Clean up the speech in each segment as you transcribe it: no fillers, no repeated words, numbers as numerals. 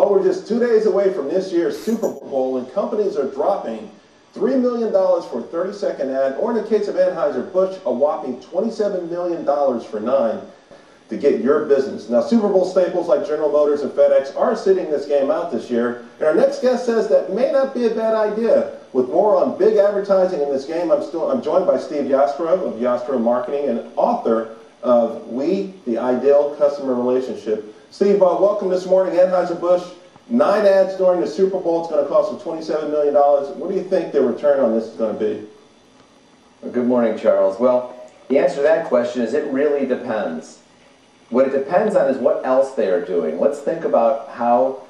Well, we're just 2 days away from this year's Super Bowl, and companies are dropping $3 million for a 30-second ad, or in the case of Anheuser-Busch, a whopping $27 million for 9 to get your business. Now, Super Bowl staples like General Motors and FedEx are sitting this game out this year, and our next guest says that may not be a bad idea. With more on big advertising in this game, I'm joined by Steve Yastrow of Yastrow Marketing and author of We, the Ideal Customer Relationship. Steve, welcome this morning. Anheuser-Busch, 9 ads during the Super Bowl. It's going to cost them $27 million. What do you think the return on this is going to be? Well, good morning, Charles. Well, the answer to that question is it really depends. What it depends on is what else they are doing. Let's think about how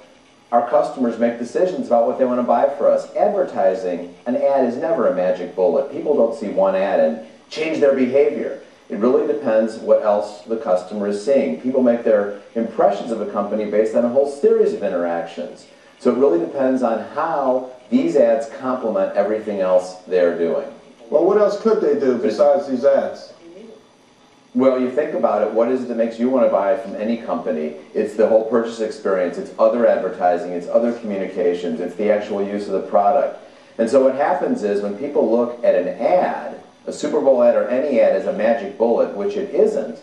our customers make decisions about what they want to buy for us. Advertising, an ad is never a magic bullet. People don't see one ad and change their behavior. It really depends what else the customer is seeing. People make their impressions of a company based on a whole series of interactions. So it really depends on how these ads complement everything else they're doing. Well, what else could they do besides these ads? Well, you think about it, what is it that makes you want to buy from any company? It's the whole purchase experience, it's other advertising, it's other communications, it's the actual use of the product. And so what happens is when people look at an ad, a Super Bowl ad or any ad as a magic bullet, which it isn't,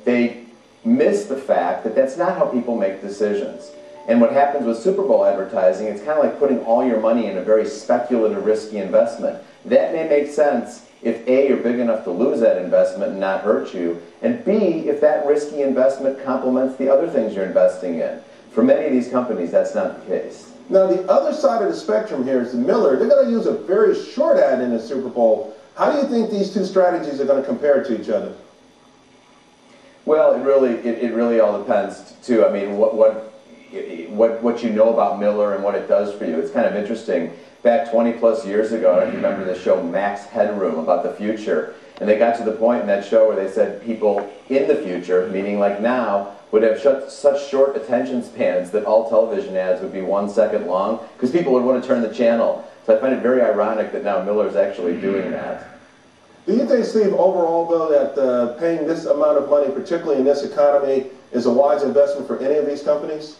they miss the fact that that's not how people make decisions. And what happens with Super Bowl advertising, it's kind of like putting all your money in a very speculative, risky investment. That may make sense if A, you're big enough to lose that investment and not hurt you, and B, if that risky investment complements the other things you're investing in. For many of these companies, that's not the case. Now, the other side of the spectrum here is the Miller. They're going to use a very short ad in the Super Bowl. How do you think these two strategies are going to compare to each other? Well, it really all depends, too. I mean, what you know about Miller and what it does for you. It's kind of interesting. Back 20-plus years ago, I don't know if you remember the show Max Headroom about the future. And they got to the point in that show where they said people in the future, meaning like now, would have such short attention spans that all television ads would be 1 second long because people would want to turn the channel. So I find it very ironic that now Miller's actually doing that. Do you think, Steve, overall, though, that paying this amount of money, particularly in this economy, is a wise investment for any of these companies?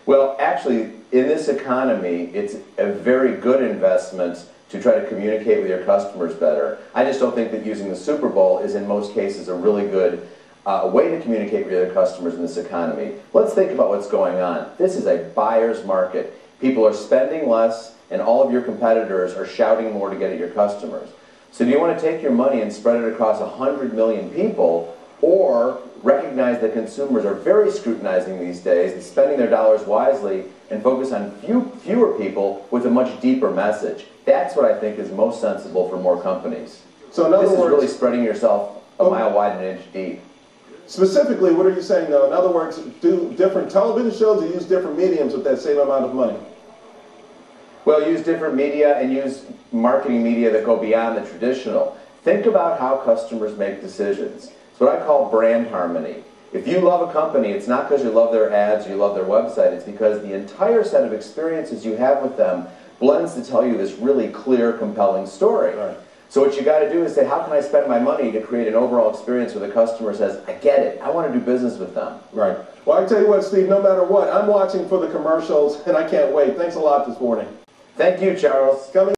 Well, actually, in this economy, it's a very good investment to try to communicate with your customers better. I just don't think that using the Super Bowl is, in most cases, a really good way to communicate with your customers in this economy. Let's think about what's going on. This is a buyer's market. People are spending less, and all of your competitors are shouting more to get at your customers. So do you want to take your money and spread it across 100 million people, or recognize that consumers are very scrutinizing these days and spending their dollars wisely and focus on fewer people with a much deeper message? That's what I think is most sensible for more companies. So in other words, this is really spreading yourself a mile wide and an inch deep. Specifically, what are you saying, though? In other words, do different television shows or use different mediums with that same amount of money? Well, use different media and use marketing media that go beyond the traditional. Think about how customers make decisions. It's what I call brand harmony. If you love a company, it's not because you love their ads or you love their website. It's because the entire set of experiences you have with them blends to tell you this really clear, compelling story. Right. So what you got to do is say, how can I spend my money to create an overall experience where the customer says, I get it, I want to do business with them. Right. Well, I tell you what, Steve, no matter what, I'm watching for the commercials, and I can't wait. Thanks a lot this morning. Thank you, Charles. Coming